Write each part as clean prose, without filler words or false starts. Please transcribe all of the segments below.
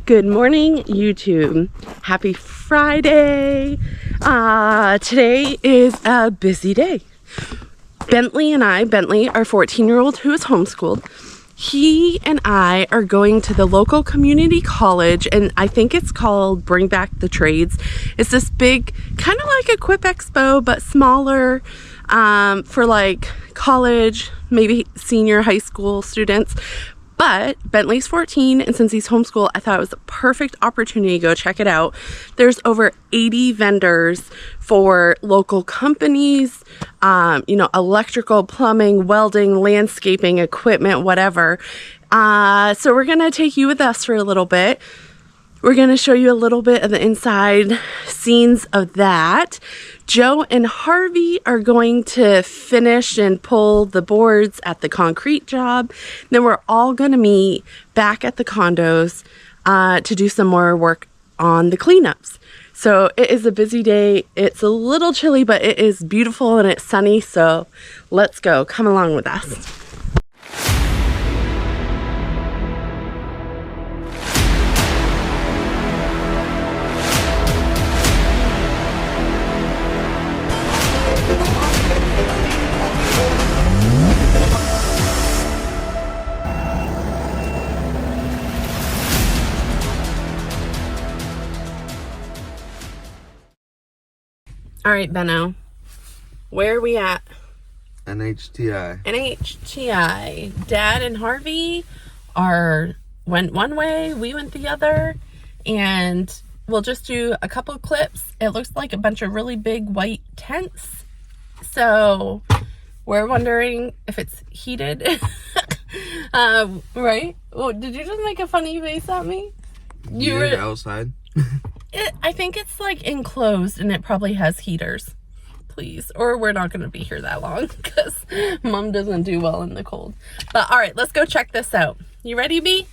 Good morning, YouTube. Happy Friday. Today is a busy day. Bentley, our 14-year-old who is homeschooled, he and I are going to the local community college, and I think it's called Bring Back the Trades. It's this big, kind of like a Quip Expo, but smaller, for like college, maybe senior high school students. But Bentley's 14, and since he's homeschooled, I thought it was a perfect opportunity to go check it out. There's over 80 vendors for local companies, electrical, plumbing, welding, landscaping, equipment, whatever. So we're going to take you with us for a little bit. We're going to show you a little bit of the inside scenes of that. Joe and Harvey are going to finish and pull the boards at the concrete job. Then we're all going to meet back at the condos to do some more work on the cleanups. So it is a busy day. It's a little chilly, but it is beautiful and it's sunny. So let's go. Come along with us. All right, Benno, where are we at? NHTI. NHTI. Dad and Harvey went one way, we went the other, and we'll just do a couple of clips. It looks like a bunch of really big white tents, so we're wondering if it's heated. Right? Well, did you just make a funny face at me? You were outside. I think it's like enclosed and it probably has heaters. Please. Or we're not going to be here that long because Mom doesn't do well in the cold. But all right, let's go check this out. You ready, B?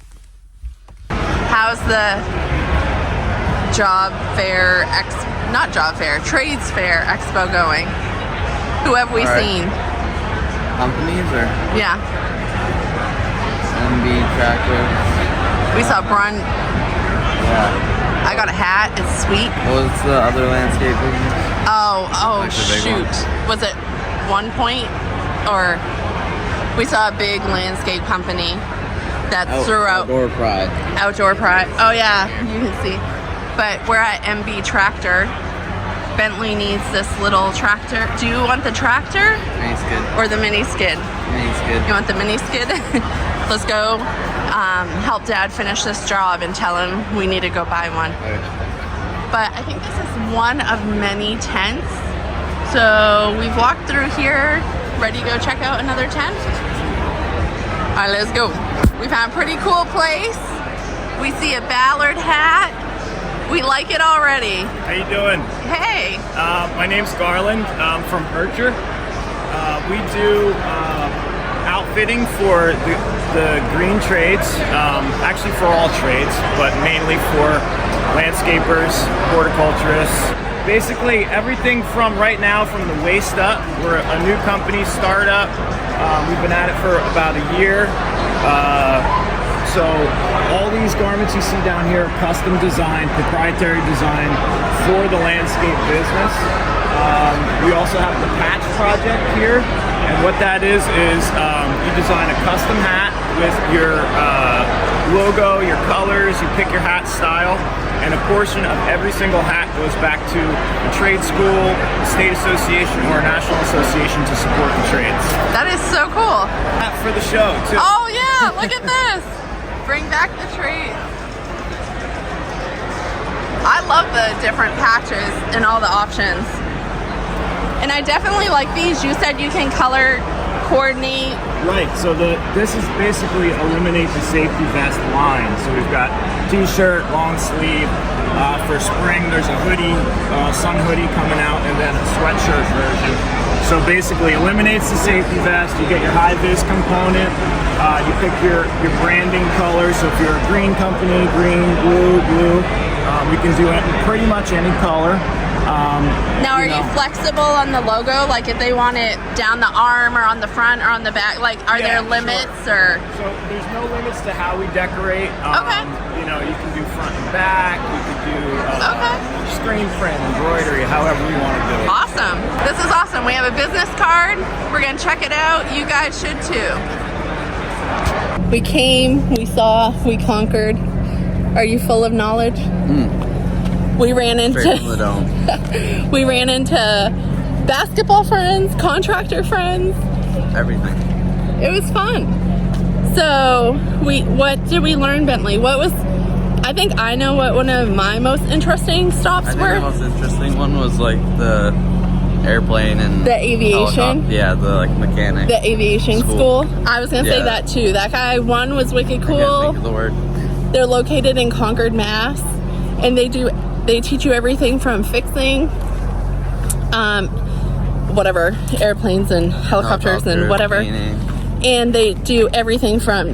How's the trades fair expo going? Who have we seen? Companies or? Yeah. MB Tractor. We saw Brun. Yeah. I got a hat. It's sweet. What was the other landscaping? Oh, Like the big shoot. one? Was it 1 Point? Or we saw a big landscape company that threw out Outdoor Pride. Oh yeah, you can see. But we're at MB Tractor. Bentley needs this little tractor. Do you want the tractor? Mini skid. Or the mini skid? Mini skid. You want the mini skid? Let's go help Dad finish this job and tell him we need to go buy one. Okay. But I think this is one of many tents. So we've walked through here, ready to go check out another tent. All right, let's go. We found a pretty cool place. We see a Ballard hat. We like it already. How you doing? Hey. My name's Garland. I'm from Urcher. We do outfitting for the green trades, actually for all trades, but mainly for landscapers, horticulturists. Basically everything from right now, from the waist up. We're a new company, startup. We've been at it for about a year. So all these garments you see down here are custom designed, proprietary design for the landscape business. We also have the patch project here, and what that is you design a custom hat with your logo, your colors, you pick your hat style, and a portion of every single hat goes back to a trade school, a state association, or a national association to support the trades. That is so cool. Hat for the show, too. Oh yeah, look at this. Bring back the trades. I love the different patches and all the options. And I definitely like these. You said you can color coordinate. Right, so this is basically eliminate the safety vest line. So we've got t-shirt, long sleeve. For spring, there's a hoodie, sun hoodie coming out, and then a sweatshirt version. So basically eliminates the safety vest. You get your high-vis component. You pick your branding color. So if you're a green company, green, blue. We can do it in pretty much any color. Now, are you flexible on the logo? Like if they want it down the arm or on the front or on the back, like are there limits or? So there's no limits to how we decorate. Okay. You know, you can do front print, embroidery, however you want to do it. Awesome. This is awesome. We have a business card. We're going to check it out. You guys should too. We came, we saw, we conquered. Are you full of knowledge? We ran Straight from the into dome. we ran into basketball friends, contractor friends. Everything. It was fun. So what did we learn, Bentley? I think I know what one of my most interesting stops I think were. the most interesting one was like the airplane and The aviation. Yeah, the like mechanic. The aviation school. I was gonna say Yeah. that too. That guy one was wicked I can't cool. think of the word. They're located in Concord, Mass, and they teach you everything from fixing, whatever, airplanes and helicopters and whatever. Painting. And they do everything from,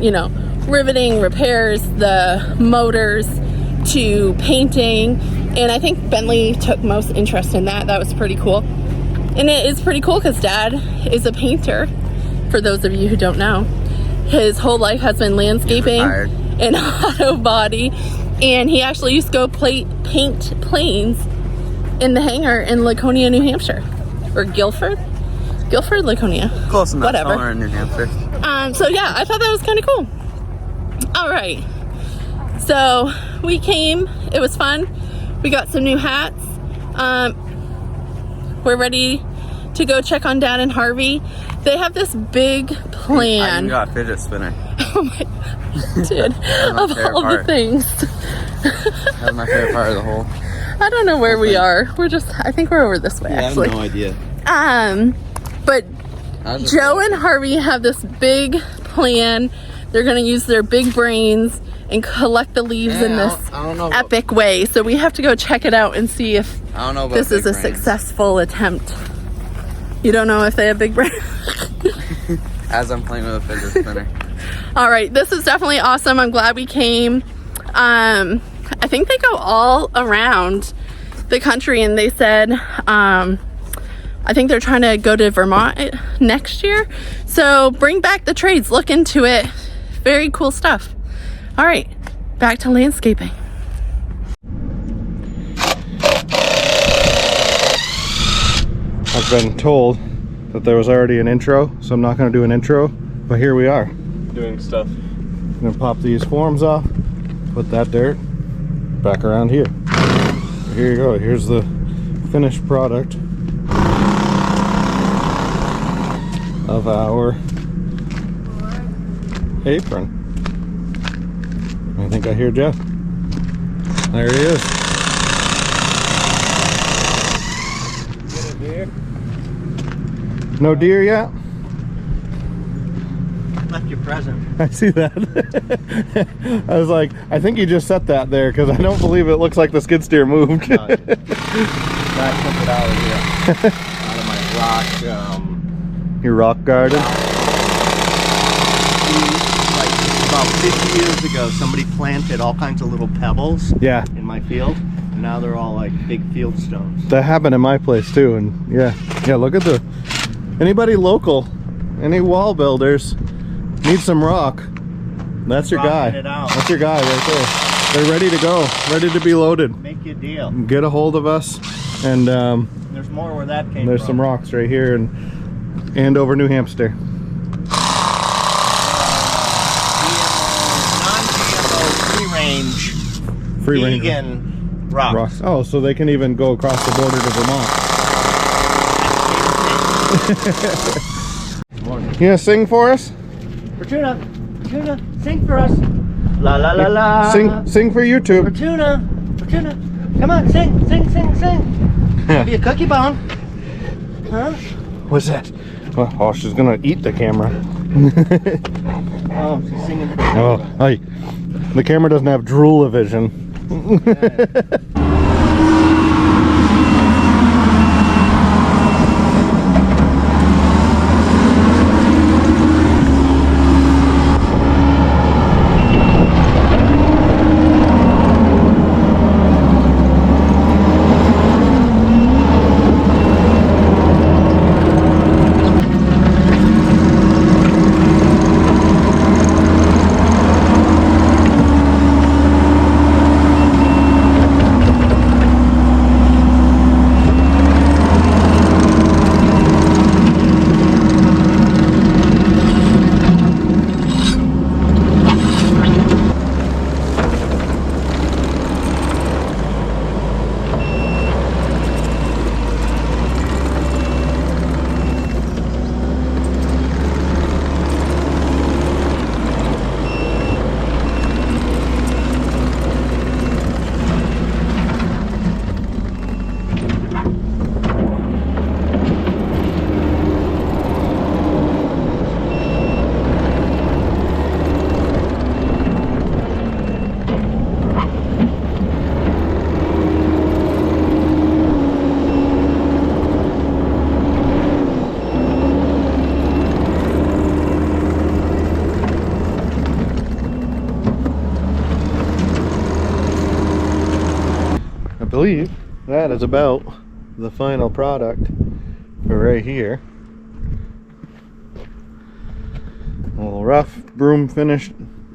riveting, repairs, the motors, to painting. And I think Bentley took most interest in that. That was pretty cool. And it is pretty cool because Dad is a painter, for those of you who don't know. His whole life has been landscaping and auto body. And he actually used to go paint planes in the hangar in Laconia, New Hampshire. Or Guilford, Laconia. Close enough. Whatever. Somewhere in New Hampshire. So yeah, I thought that was kind of cool. All right. So we came. It was fun. We got some new hats. We're ready to go check on Dad and Harvey. They have this big I plan. even got a fidget spinner. Oh my, dude, of all the things. That was my favorite part of the whole. I don't know where we are. I think we're over this way, actually. I have no idea. But Joe and Harvey have this big plan. They're going to use their big brains and collect the leaves in this epic way. So we have to go check it out and see if this is a successful attempt. You don't know if they have big brains? As I'm playing with a fidget spinner. All right, this is definitely awesome. I'm glad we came. I think they go all around the country, and they said I think they're trying to go to Vermont next year. So bring back the trades, look into it. Very cool stuff. All right, back to landscaping. I've been told that there was already an intro, so I'm not going to do an intro, but here we are doing stuff. I'm going to pop these forms off, put that dirt back around here. Here you go. Here's the finished product of our apron. I think I hear Jeff. There he is. Get a deer? No deer yet? Left your present. I see that. I was like, I think you just set that there because I don't believe it looks like the skid steer moved. I took it out of here. Out of my rock. Your rock garden? Like about 50 years ago, somebody planted all kinds of little pebbles Yeah, in my field. And now they're all like big field stones. that happened in my place too. And yeah, look at anybody local, any wall builders need some rock. That's your guy. Rocking it out. That's your guy right there. They're ready to go, ready to be loaded. Make you a deal. Get a hold of us, and There's more where that came there's from. some rocks right here in Andover, New Hampshire. Non-GMO, free-range, Free range vegan rocks. rocks. Oh, so they can even go across the border to Vermont. You gonna sing for us? Fortuna, sing for us. La la la la. Sing for YouTube. Fortuna, come on, sing. Be a cookie bone. Huh? What's that? Oh, she's gonna eat the camera. Oh, she's singing. Oh, hey, the camera doesn't have drool-o-vision. believe that is about the final product for right here. A little rough broom finished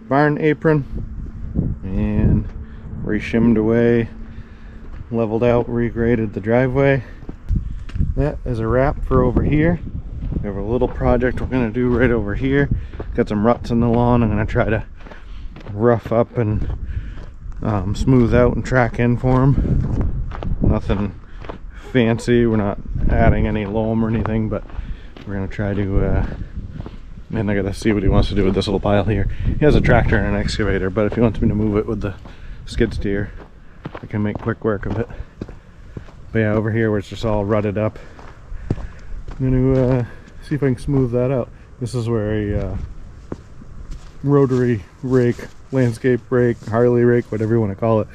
barn apron and re-shimmed away, leveled out, regraded the driveway. That is a wrap for over here. We have a little project we're going to do right over here. Got some ruts in the lawn. I'm going to try to rough up and smooth out and track in for them. Nothing fancy. We're not adding any loam or anything, but we're going to try to and I got to see what he wants to do with this little pile here. He has a tractor and an excavator, but if he wants me to move it with the skid steer, I can make quick work of it. But yeah, over here where it's just all rutted up, I'm going to see if I can smooth that out. This is where a rotary rake, landscape rake, Harley rake, whatever you want to call it,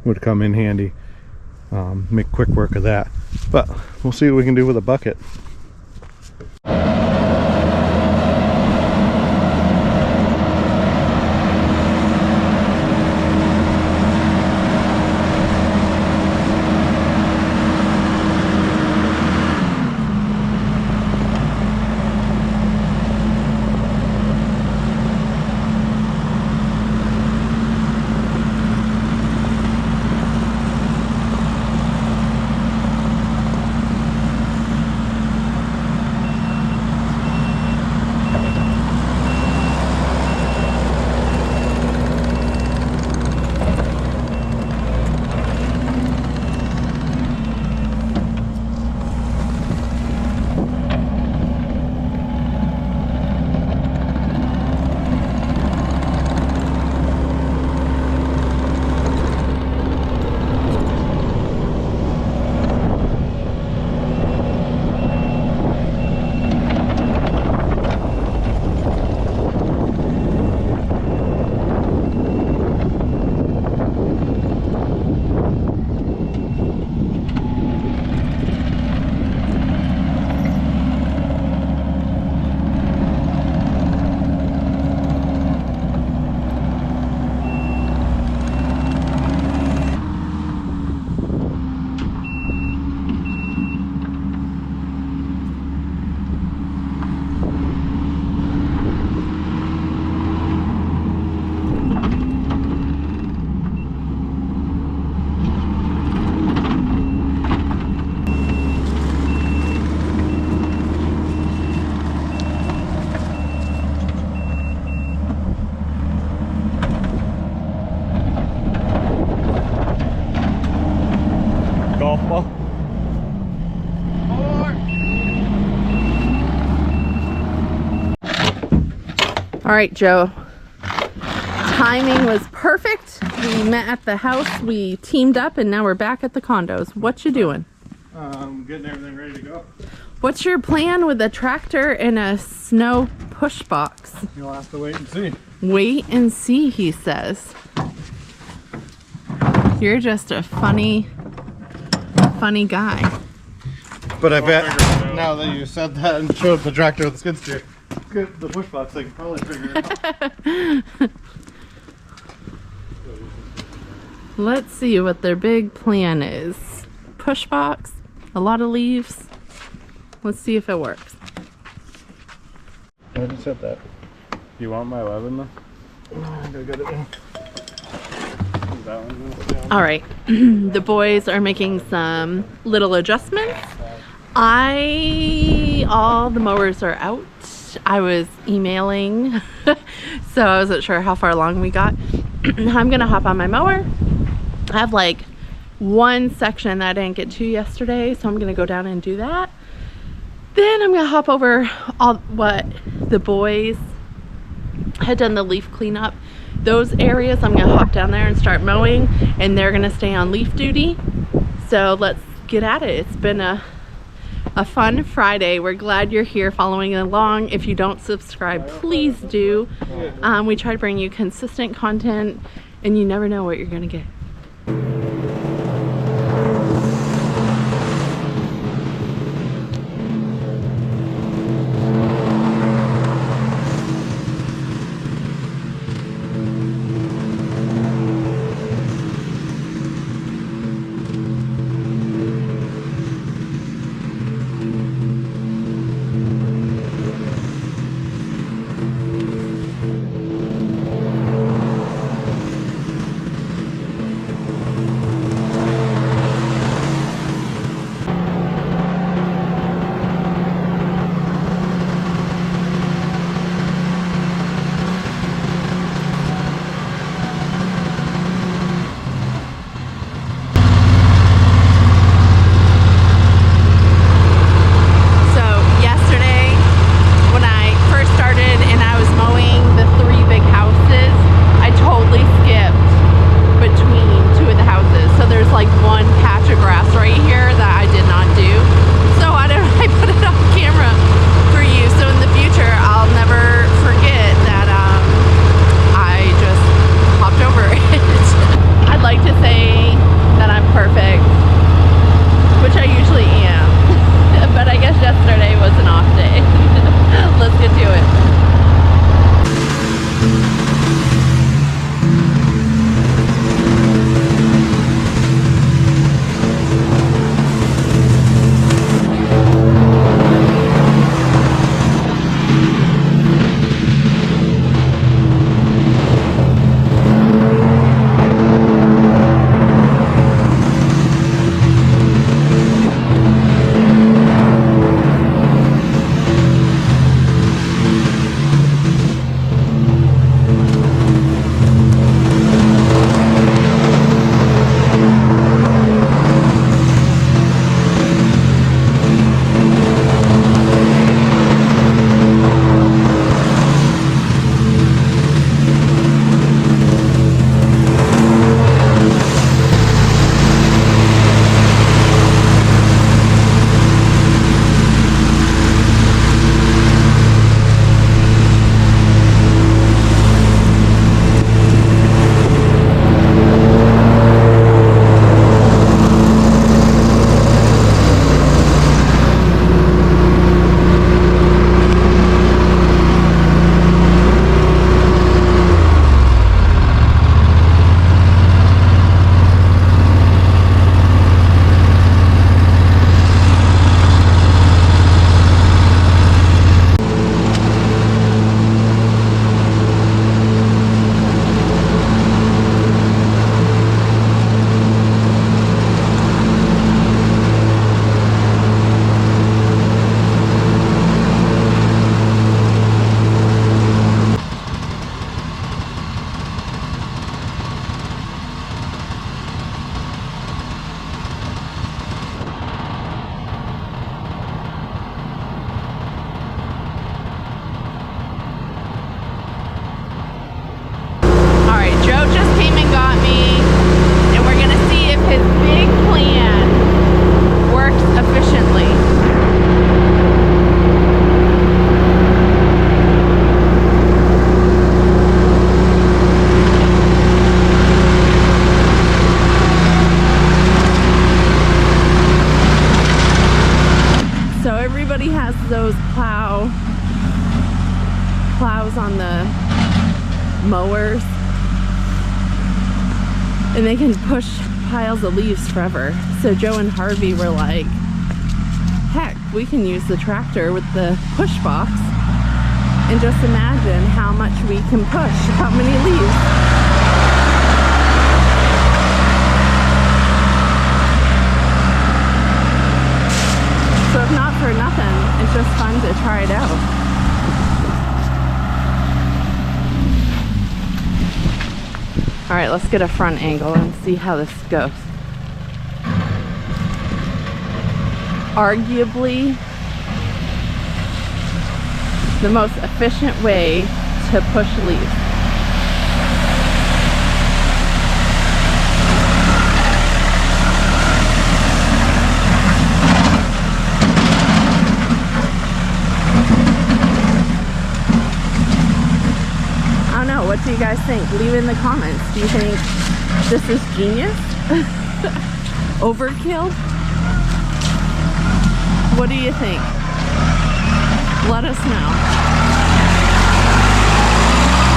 would come in handy. Make quick work of that. But we'll see what we can do with a bucket. All right, Joe. Timing was perfect. We met at the house, we teamed up, and now we're back at the condos. What you doing? Getting everything ready to go. What's your plan with a tractor and a snow push box? You'll have to wait and see. Wait and see, he says. You're just a funny guy. But I bet now that you said that and showed the tractor with the skid steer, the push box, I can probably figure it out. Let's see what their big plan is. Push box, a lot of leaves. Let's see if it works. I just said that. You want my 11 though? I gotta get it in. That one? All right, the boys are making some little adjustments. All the mowers are out. I was emailing, so I wasn't sure how far along we got. I'm gonna hop on my mower. I have like one section that I didn't get to yesterday, so I'm gonna go down and do that. Then I'm gonna hop over all what the boys had done, the leaf cleanup. Those areas I'm gonna hop down there and start mowing, and they're gonna stay on leaf duty. So let's get at it. It's been a fun Friday. We're glad you're here following along. If you don't subscribe, please do. We try to bring you consistent content, and you never know what you're gonna get. mowers, and they can push piles of leaves forever. So Joe and Harvey were like, heck, we can use the tractor with the push box and just imagine how much we can push, how many leaves. So if not for nothing, it's just fun to try it out. All right, let's get a front angle and see how this goes. Arguably the most efficient way to push leaves. I don't know, what do you guys think? Leave in the comments. Do you think this is genius? Overkill? What do you think? Let us know.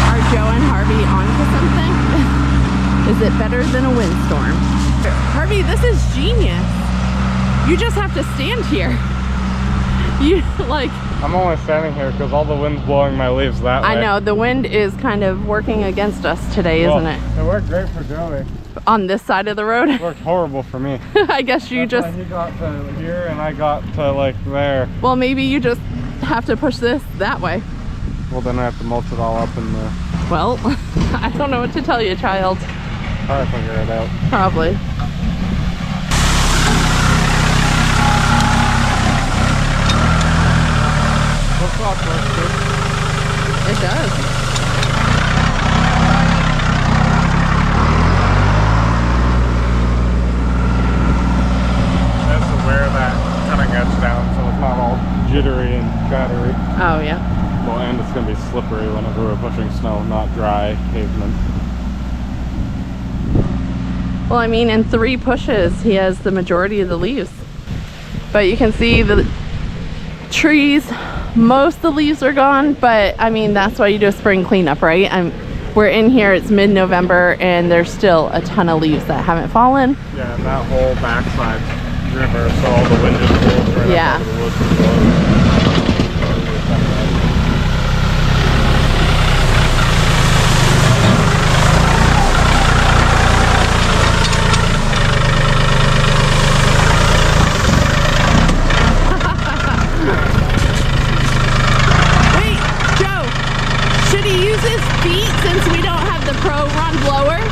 Are Joe and Harvey onto something? Is it better than a windstorm? Harvey, this is genius. You just have to stand here. You like... I'm only standing here because all the wind's blowing my leaves that way. I know, the wind is kind of working against us today, isn't it? It worked great for Joey. On this side of the road? It worked horrible for me. I guess you That's just... why he got to here and I got to like there. Well, maybe you just have to push this that way. Well, then I have to mulch it all up in the... Well, I don't know what to tell you, child. Probably figure it out. Probably. Looks a lot worse, too. It does. That's to wear that cutting edge down so it's not all jittery and chattery. Oh, yeah. Well, and it's going to be slippery whenever we're pushing snow, not dry pavement. Well, I mean, in 3 pushes, he has the majority of the leaves. But you can see the trees, most of the leaves are gone, but I mean, that's why you do a spring cleanup, right? We're in here, it's mid-November, and there's still a ton of leaves that haven't fallen. Yeah, and that whole backside river, so all the wind just blows right Yeah. up out of the woods and blows.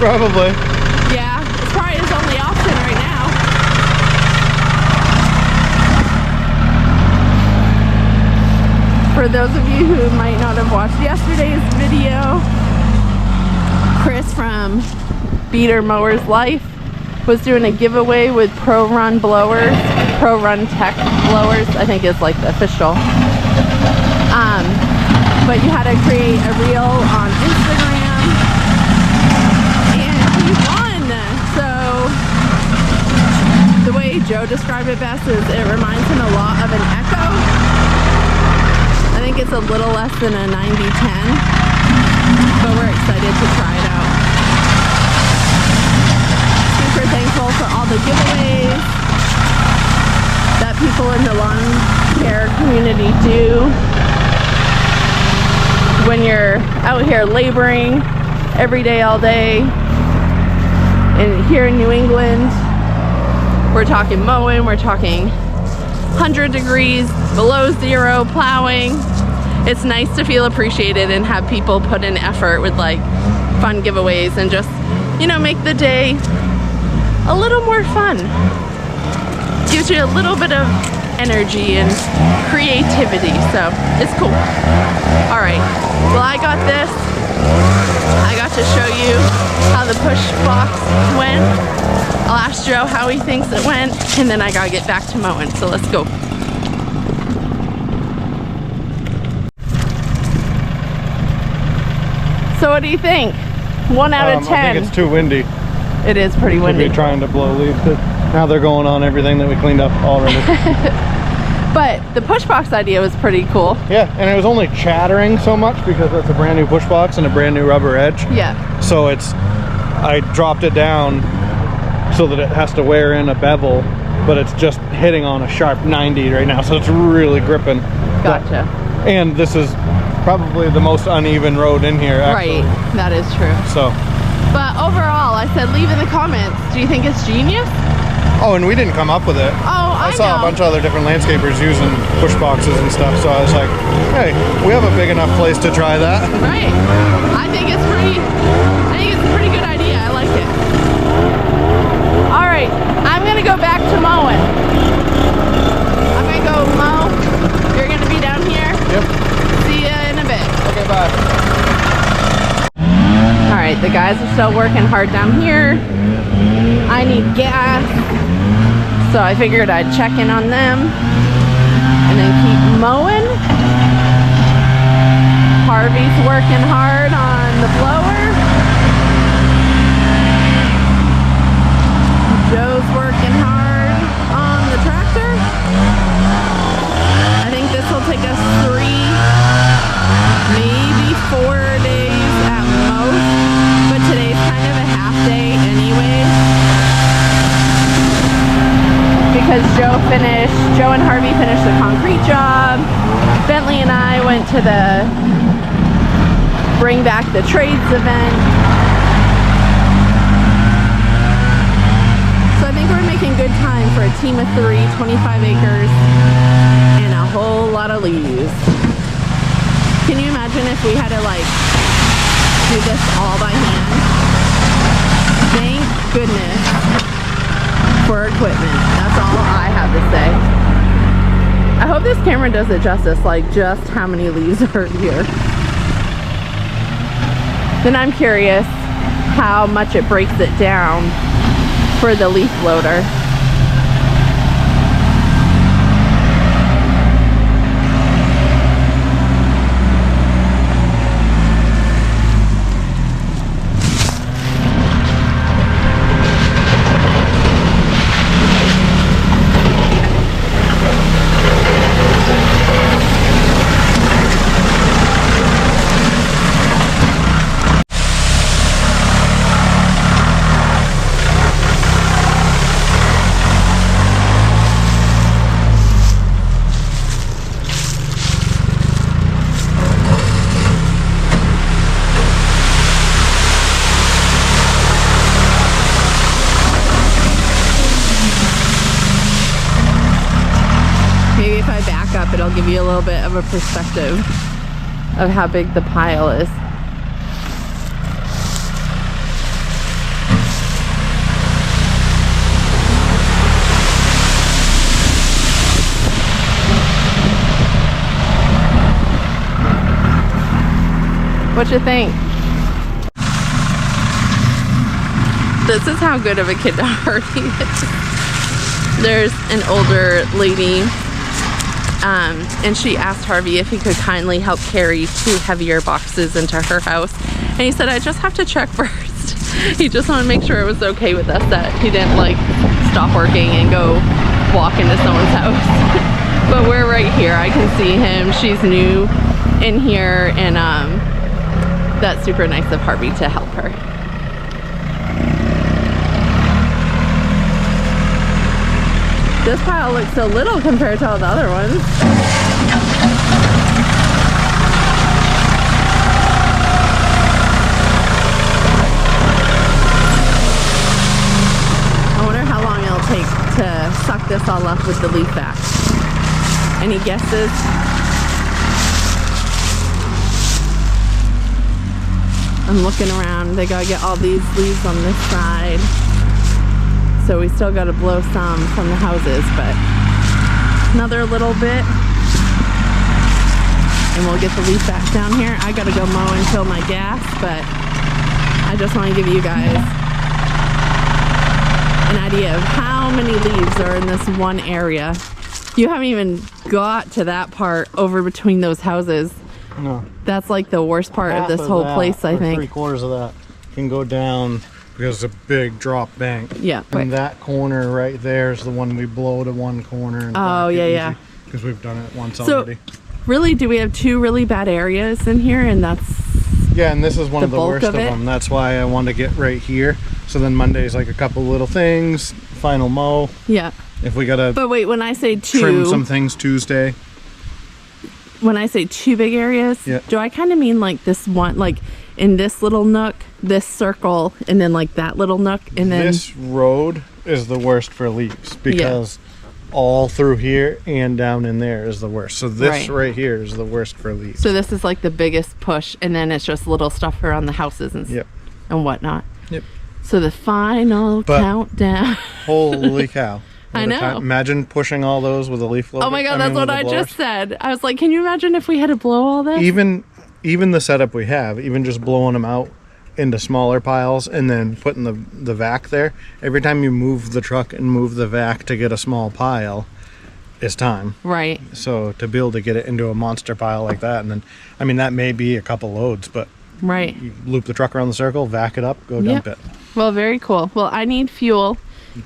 Probably. Yeah, it's probably his only option right now. For those of you who might not have watched yesterday's video, Chris from Beater Mowers Life was doing a giveaway with Pro Run blowers, Pro Run Tech blowers, I think is like the official. But you had to create a reel on Instagram, and he won. So the way Joe described it best is it reminds him a lot of an Echo. I think it's a little less than a 90-10, but we're excited to try it out. Super thankful for all the giveaways that people in the lawn care community do. When you're out here laboring every day, all day, and here in New England, we're talking mowing, we're talking 100 degrees, below zero, plowing. It's nice to feel appreciated and have people put in effort with like fun giveaways and just, you know, make the day a little more fun. Gives you a little bit of energy and creativity, so it's cool. All right, well, I got this. I got to show you how the push box went. I'll ask Joe how he thinks it went, and then I gotta get back to mowing, so let's go. So what do you think? 1 out of 10. I think it's too windy. It is pretty windy. Could be trying to blow leaves. Now they're going on everything that we cleaned up already. But the push box idea was pretty cool. Yeah, and it was only chattering so much because it's a brand new push box and a brand new rubber edge. Yeah. So I dropped it down so that it has to wear in a bevel, but it's just hitting on a sharp 90 right now, so it's really gripping. Gotcha. And this is probably the most uneven road in here, actually. Right, that is true. So. But overall, I said leave in the comments. Do you think it's genius? Oh, and we didn't come up with it. Oh, I saw know. a bunch of other different landscapers using push boxes and stuff, so I was like, hey, we have a big enough place to try that. Right. I think it's a pretty good idea. I like it. All right, I'm gonna go back to mowing. I'm gonna go mow. You're gonna be down here. Yep. See ya in a bit. Okay, bye. All right, the guys are still working hard down here. I need gas, so I figured I'd check in on them and then keep mowing. Harvey's working hard on the blower. Joe's working hard on the tractor. I think this will take us 3, maybe 4 days at most, but today's kind of a half day anyway, because Joe and Harvey finished the concrete job. Bentley and I went to the Bring Back the Trades event. So I think we're making good time for a team of 3, 25 acres, and a whole lot of leaves. Can you imagine if we had to like do this all by hand? Thank goodness for equipment. That's all I have to say. I hope this camera does it justice, like just how many leaves are here. Then I'm curious how much it breaks it down for the leaf loader. It'll give you a little bit of a perspective of how big the pile is. What you think? This is how good of a kid Harvey is. There's an older lady, and she asked Harvey if he could kindly help carry 2 heavier boxes into her house. And he said, I just have to check first. He just wanted to make sure it was okay with us, that he didn't like stop working and go walk into someone's house. But we're right here. I can see him. She's new in here, and that's super nice of Harvey to help her. This pile looks so little compared to all the other ones. I wonder how long it'll take to suck this all up with the leaf back. Any guesses? I'm looking around. They gotta get all these leaves on this side. So we still got to blow some from the houses, but another little bit and we'll get the leaf back down here. I got to go mow and fill my gas, but I just want to give you guys an idea of how many leaves are in this one area. You haven't even got to that part over between those houses. No. That's like the worst part of this whole place, I think. 3/4 of that can go down because it's a big drop bank. Yeah. And that corner right there is the one we blow to one corner. And oh, yeah, yeah. because we've done it once So, already. really, do we have 2 really bad areas in here, and that's Yeah, and this is one the of the bulk worst of of it? them. That's why I want to get right here. So then Monday's like a couple little things, final mow. yeah. If we gotta But wait, when I say 2, trim some things Tuesday. when I say 2 big areas, Yeah. do I kind of mean like this one, like in this little nook, this circle, and then like that little nook, and then This road is the worst for leaves because all through here and down in there is the worst. So this right here is the worst for leaves. so this is like the biggest push, and then it's just little stuff around the houses and Yep. and whatnot. Yep. So the final But- countdown. Holy cow. I What a know. time. Imagine pushing all those with a leaf blower. Oh my god, I that's mean, what with I the just blowers. said. I was like, can you imagine if we had to blow all this? Even the setup we have, even just blowing them out into smaller piles and then putting the vac there, every time you move the truck and move the vac to get a small pile is time. Right. So to be able to get it into a monster pile like that, and then I mean that may be a couple loads, but Right. you loop the truck around the circle, vac it up, go dump it. Well, very cool. Well, I need fuel.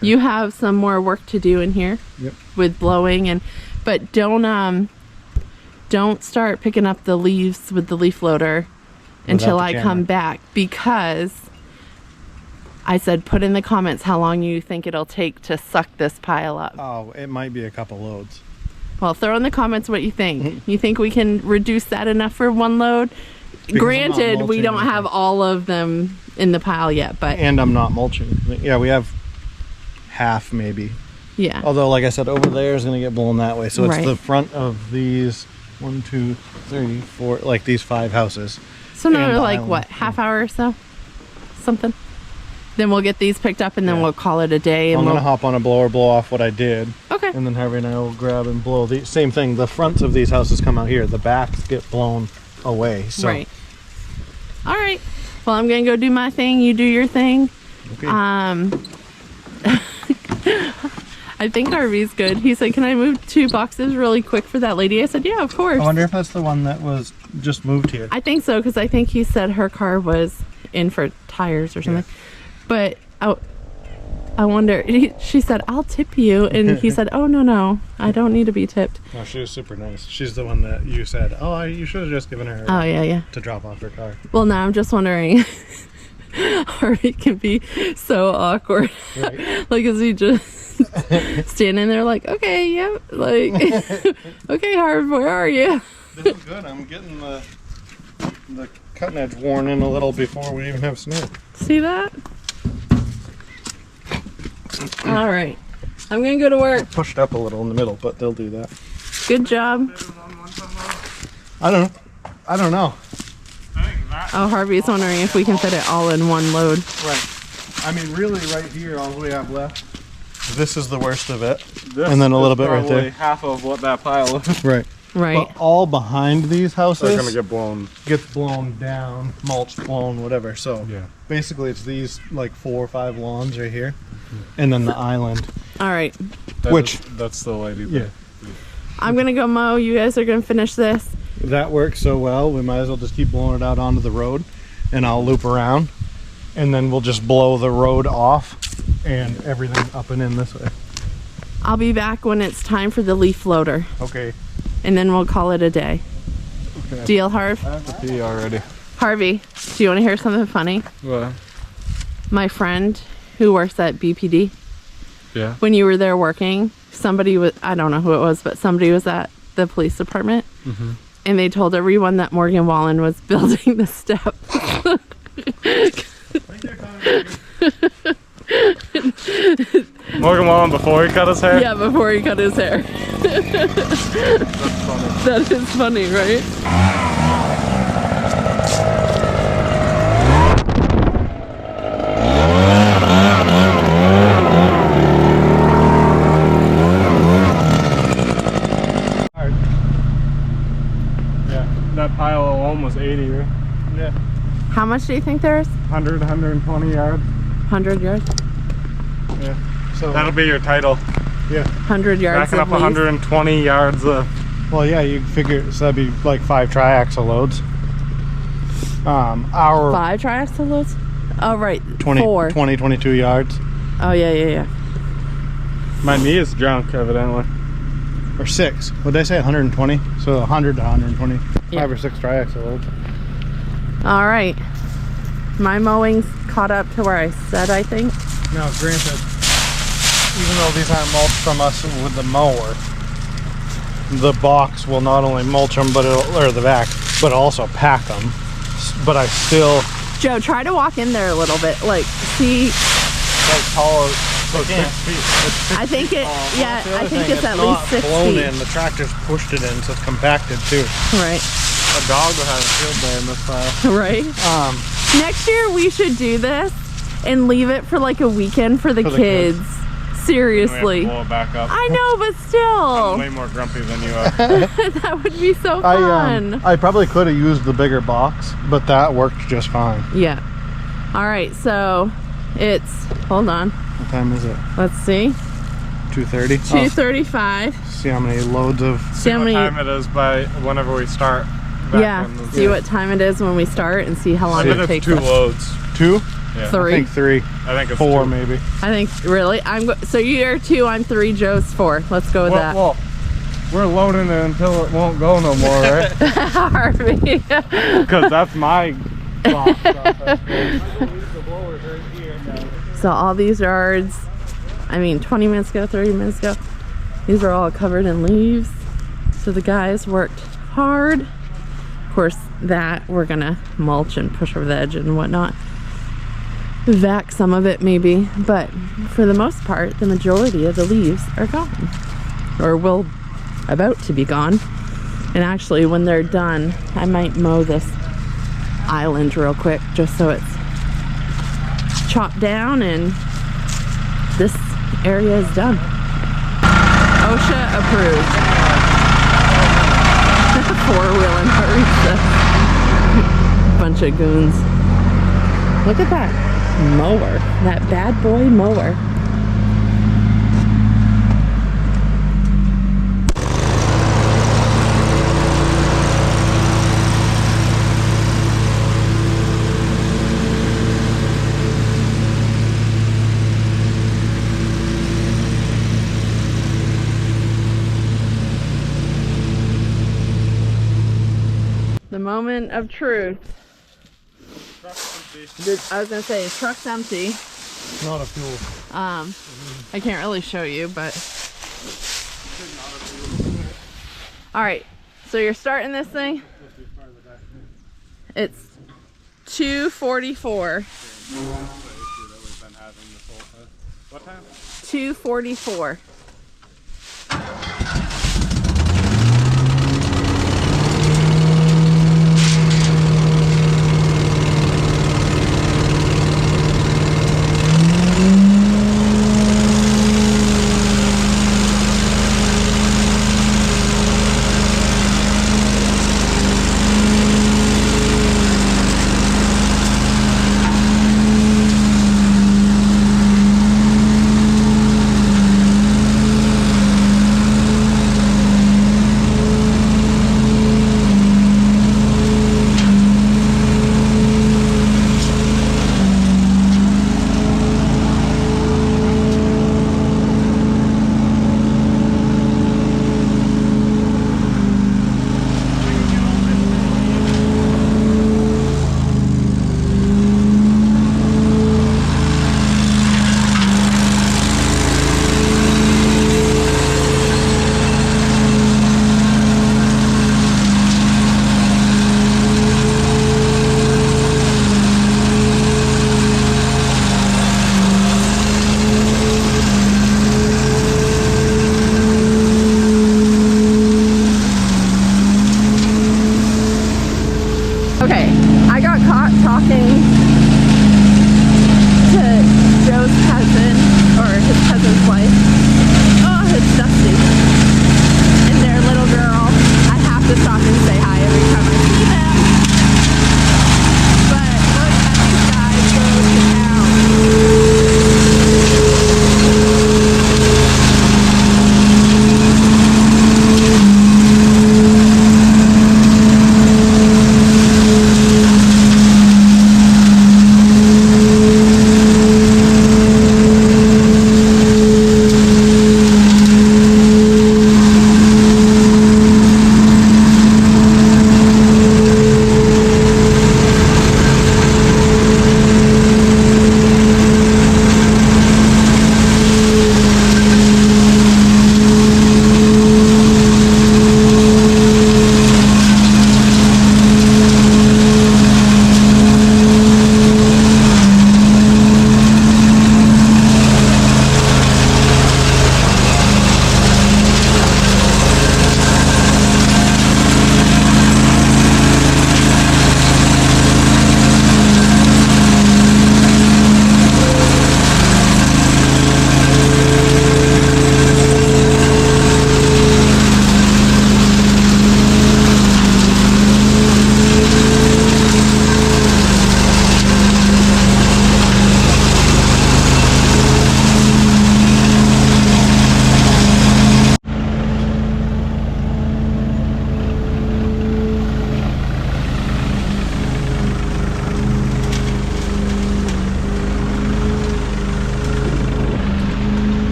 You have some more work to do in here. Yep. With blowing but don't start picking up the leaves with the leaf loader until the I camera. come back, because I said put in the comments how long you think it'll take to suck this pile up. Oh, it might be a couple loads. Well, throw in the comments what you think. Mm-hmm. You think we can reduce that enough for one load? I'm not Granted, we mulching don't anything. have all of them in the pile yet, but And I'm not mulching. Yeah, we have half maybe. yeah. Although, like I said, over there is going to get blown that way. So it's Right. the front of these 1, 2, 3, 4, like these 5 houses. So another and like island. what, half hour or so? Something. Then we'll get these picked up and then Yeah. we'll call it a day, and I'm going we'll to hop on a blower, blow off what I did. Okay. And then Harvey and I will grab and blow the same thing. The fronts of these houses come out here. The backs get blown away. So Right. All right. Well, I'm going to go do my thing, you do your thing. okay. I think RV's good. He said, "Can I move 2 boxes really quick for that lady?" I said, "Yeah, of course." I wonder if that's the one that was just moved here. I think so, because I think he said her car was in for tires or something. But I wonder, she said, "I'll tip you." And he said, "Oh, no, I don't need to be tipped." No, she was super nice. She's the one that you said, oh, you should have just given her Oh, yeah. to drop off her car. Well, now I'm just wondering, Harvey can be so awkward. Right. Like, is he just standing there like, okay, yep, like, okay, Harv, where are you? This is good. I'm getting the cutting edge worn in a little before we even have snow. See that? All right, I'm gonna go to work. Pushed up a little in the middle, but they'll do that. Good job. I don't know. Oh, Harvey's wondering if we can fit it all in one load. Right. I mean, really, right here, all we have left. This is the worst of it. This And then a is little bit right probably there. half of what that pile is. Right. Right. But all behind these houses They're gonna get blown. gets blown down, mulched, blown, whatever. So Yeah. basically, it's these like 4 or 5 lawns right here, and then the island. All right. That's the lady. Yeah. I'm gonna go mow. You guys are gonna finish this. That works so well. We might as well just keep blowing it out onto the road, and I'll loop around, and then we'll just blow the road off, and everything up and in this way. I'll be back when it's time for the leaf loader, Okay. and then we'll call it a day. Okay. Deal, Harv? I have to pee already. Harvey, do you want to hear something funny? What? My friend who works at BPD, Yeah. when you were there working, somebody was, I don't know who it was, but somebody was at the police department, and they told everyone that Morgan Wallen was building the steps. Morgan Wallen before he cut his hair? Yeah, before he cut his hair. That is funny, right? Yeah. That pile alone was 80, right? Yeah. How much do you think there is? 100, 120 yards. 100 yards? Yeah. So That'll be your title. yeah. 100 yards Backing up of leaves? 120 yards of... Well, yeah, you figure so that'd be like 5 triaxle loads. Our 5 triaxle loads? Oh, right. 20, 4. 20, 22 yards. Oh, yeah. My knee is drunk, evidently. or 6. What did I say? 120. So 100 to 120. Yeah. 5 or 6 tri-axle loads. All right. My mowing's caught up to where I said, I think. Now, granted, even though these aren't mulched from us with the mower, the box will not only mulch them, but or the back, but also pack them. But I still Joe, try to walk in there a little bit. Like, see. like taller. So it's 6 feet. I think it. Yeah, I think it's at least 6 blown feet. in. The tractor's pushed it in, so it's compacted too. Right. A dog would have a field day in this pile. Right. Next year we should do this and leave it for like a weekend for the kids. Seriously. Blow it back up. I know, but I'm still. way more grumpy than you are. That would be so fun. I probably could have used the bigger box, but that worked just fine. Yeah. All right, so it's, hold on. What time is it? Let's see. 2:30. 2:35. See how many loads of. See how many. Time it is by whenever we start. Yeah. See what time it is when we start and see how long it takes. 2 us. loads. 2? Yeah. 3. I think 3. I think it's 4 maybe. I think really. So you're 2, I'm 3, Joe's 4. Let's go with that. Well, we're loading it until it won't go no more, right? Harvey. Because that's my box. So all these yards, I mean 20 minutes ago, 30 minutes ago, these are all covered in leaves. So the guys worked hard. Of course, that we're gonna mulch and push over the edge and whatnot. Vac some of it maybe, but for the most part, the majority of the leaves are gone. Or will about to be gone. And actually, when they're done, I might mow this island real quick just so it's chopped down and this area is done. OSHA approved. 4-wheeling Harissa. Bunch of goons. Look at that mower, that bad boy mower. The moment of truth. I was gonna say, truck's empty. Not a fuel. I can't really show you, but. All right, so you're starting this thing. It's 2:44. What time? 2:44.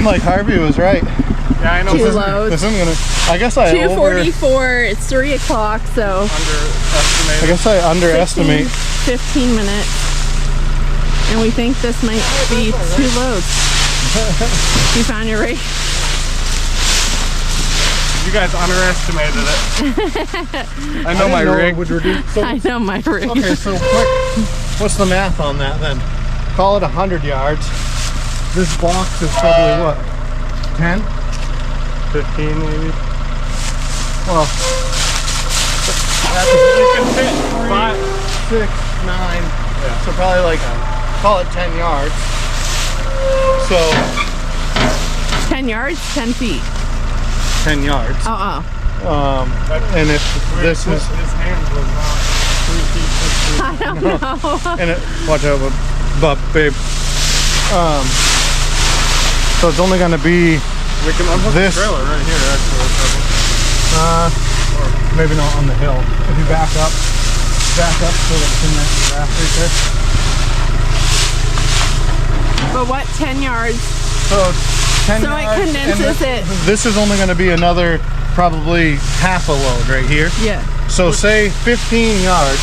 seemed like Harvey was right. Yeah, I know. 2 loads. This isn't gonna. I guess I 2:44. It's 3 o'clock, so I guess I underestimate. 15 minutes, and we think this might be 2 loads. You found your rate. You guys underestimated it. I know my rig. I know my rig. Okay, so quick. What's the math on that then? Call it 100 yards. This box is probably what? 10? 15 maybe? Well, You can fit 5. 6, 9. Yeah. So probably like, call it 10 yards. So 10 yards, 10 feet. 10 yards. And if this is, His hand was not 3 feet. I don't know. and it, watch out, but babe. So it's only gonna be We can unhook this. the trailer right here, actually. Maybe not on the hill. If you back up so that it's in that grass right there. But what, 10 yards? So 10 So yards, it condenses it. This is only going to be another probably half a load right here. Yeah. So say 15 yards.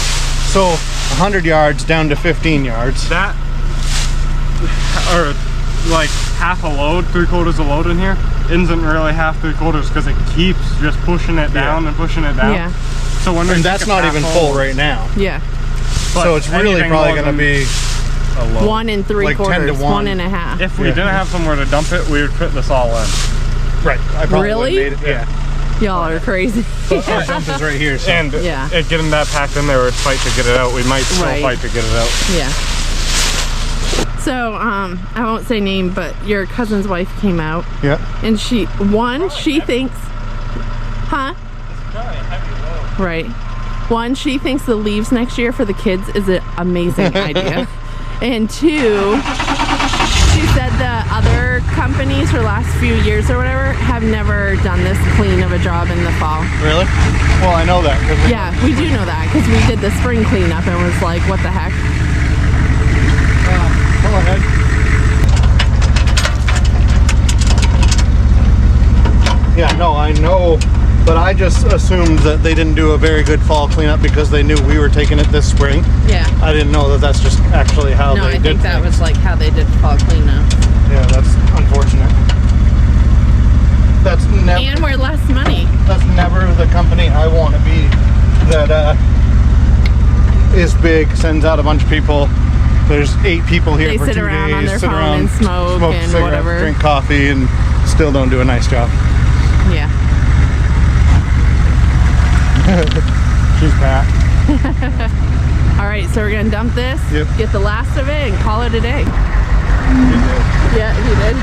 So 100 yards down to 15 yards. That, or like half a load, 3/4 a load in here, isn't really half 3/4 because it keeps just pushing it down and pushing it down. Yeah. So when And that's not even full right now. Yeah. So it's really probably going to be a load. 1 3/4, Like 10 to 1. 1 1/2. If we didn't have somewhere to dump it, we would fit this all in. Right. I probably Really? would've made it. Yeah. Y'all are crazy. Our dump is right here. So. And Yeah. it getting that packed in there would fight to get it out. We might still Right. fight to get it out. Yeah. So, I won't say name, but your cousin's wife came out, Yeah. and she thinks, huh? Right. One, she thinks the leaves next year for the kids is an amazing idea. And 2, she said the other companies for the last few years or whatever have never done this clean of a job in the fall. Really? Well, I know that. Yeah, we do know that because we did the spring cleanup and was like, what the heck? Go ahead. Yeah, no, I know, but I just assumed that they didn't do a very good fall cleanup because they knew we were taking it this spring. Yeah. I didn't know that that's just actually how No, they I did think that things. was like how they did fall cleanup. Yeah, that's unfortunate. That's never. And we're less money. That's never the company I want to be. That is big, sends out a bunch of people. There's 8 people here They for sit 2 around days. on their sit phone around, and smoke and cigarettes, whatever. drink coffee, and still don't do a nice job. Yeah. She's Pat. All right, so we're gonna dump this, Yep. get the last of it, and call it a day. She did. Yeah, he did.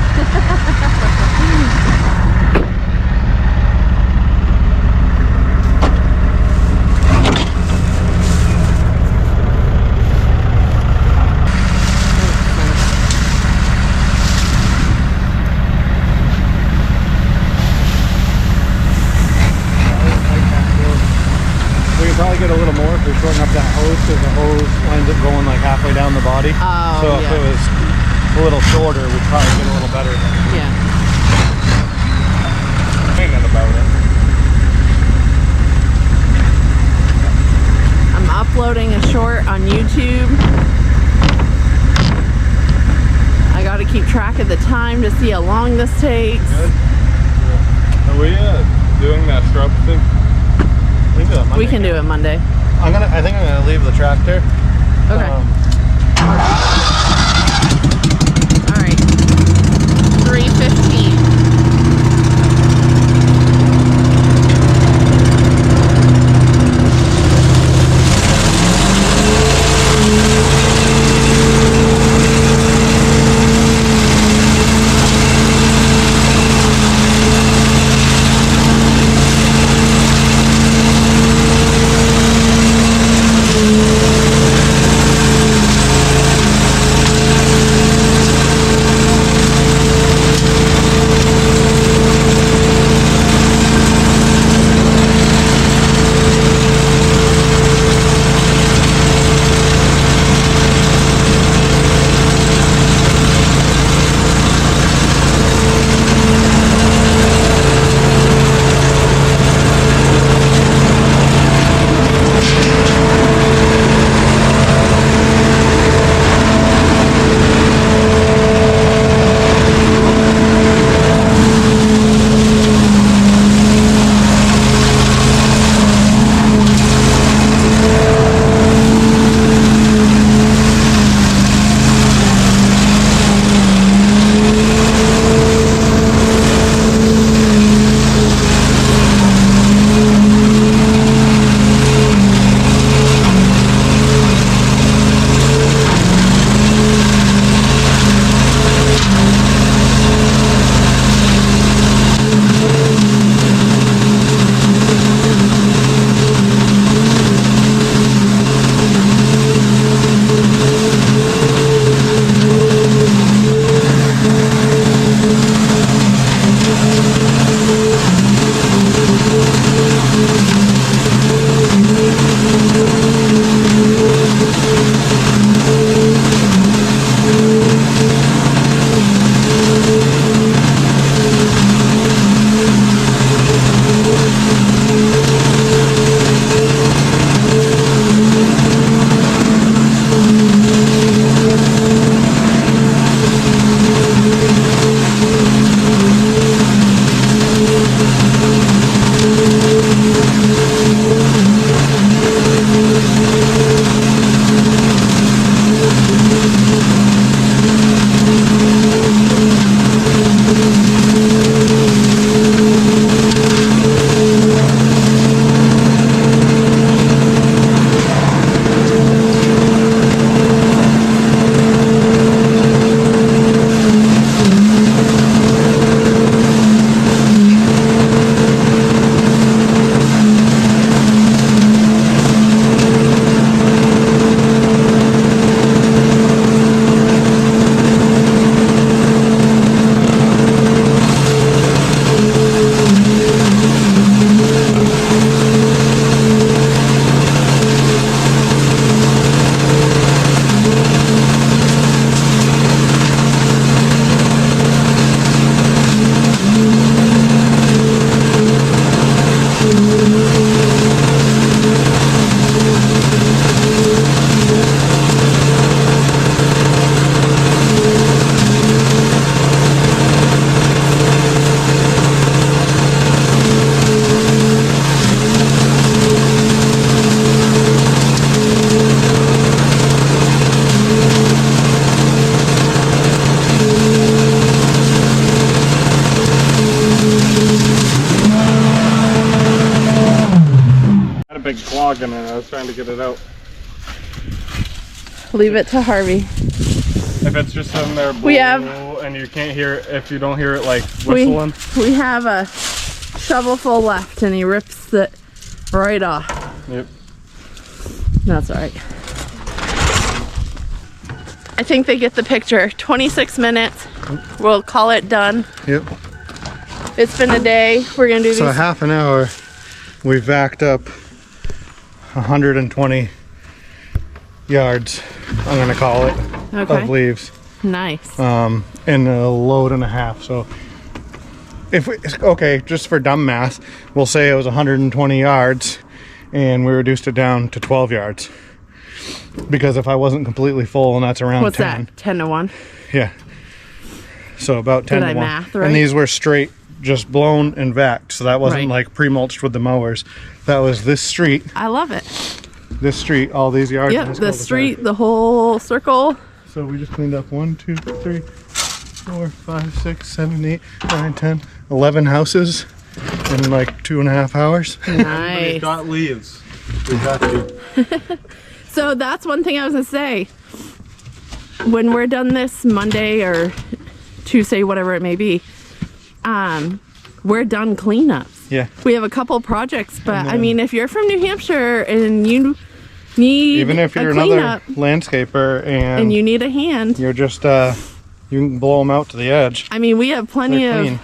We could probably get a little more if we shorten up that hose, because the hose winds up going like halfway down the body. Oh, so if yeah. it was a little shorter, we'd probably get a little better. Yeah. Thinking about it. I'm uploading a short on YouTube. I gotta keep track of the time to see how long this takes. Good. Are we doing that scrub thing? We can do it Monday. We can do it Monday. I think I'm gonna leave the tractor. Okay. All right. 3:15. log in it. I was trying to get it out. Leave it to Harvey. If it's just in there We have- and you can't hear it, if you don't hear it like whistling. We have a shovelful left and he rips it right off. Yep. That's all right. I think they get the picture. 26 minutes. We'll call it done. Yep. It's been a day. We're gonna do So these. half an hour, we vacked up 120 yards, I'm gonna call it, Okay. of leaves. Nice. In a load and a half. So if we, okay, just for dumb math, we'll say it was 120 yards and we reduced it down to 12 yards. Because if I wasn't completely full, and that's around What's 10. that? 10 to 1. Yeah. So about 10 Did to I 1. math right? And these were straight, just blown and vacked. So that wasn't Right. like pre-mulched with the mowers. That was this street, I love it. all these yards. and Yep, this the cul-de-sac. street, the whole circle. So we just cleaned up 1, 2, 3, 4, 5, 6, 7, 8, 9, 10, 11 houses in like 2.5 hours. Nice. Got leaves. We got to. So that's one thing I was gonna say. When we're done this Monday or Tuesday, whatever it may be, we're done cleanups. Yeah. We have a couple projects, but I mean, if you're from New Hampshire and you need Even if you're a another cleanup landscaper and you need a hand, you're just you can blow them out to the edge. I mean, we have plenty They're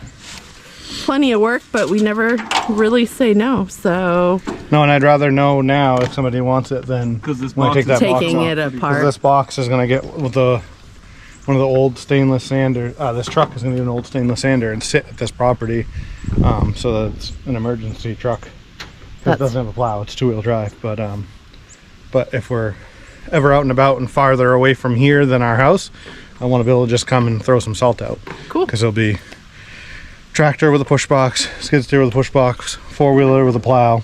clean. of work, but we never really say no. So No, and I'd rather know now if somebody wants it than Because this when I box take is that box taking off. it Because apart. this box is gonna get with one of the old stainless sander. This truck is gonna be an old stainless sander and sit at this property, so that it's an emergency truck. It doesn't have a plow; it's 2-wheel drive. But if we're ever out and about and farther away from here than our house, I want to be able to just come and throw some salt out. Cool. Because it'll be tractor with a push box, skid steer with a push box, 4-wheeler with a plow,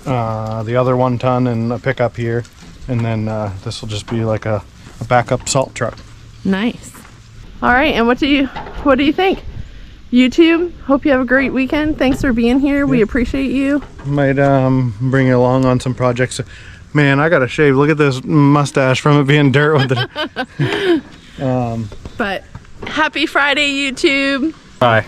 the other 1 ton and a pickup here, and then this will just be like a backup salt truck. Nice. All right, and what do you think? YouTube, hope you have a great weekend. Thanks for being here. We appreciate you. Might bring you along on some projects. Man, I gotta shave. Look at this mustache from it being dirt with it. But happy Friday, YouTube. Bye.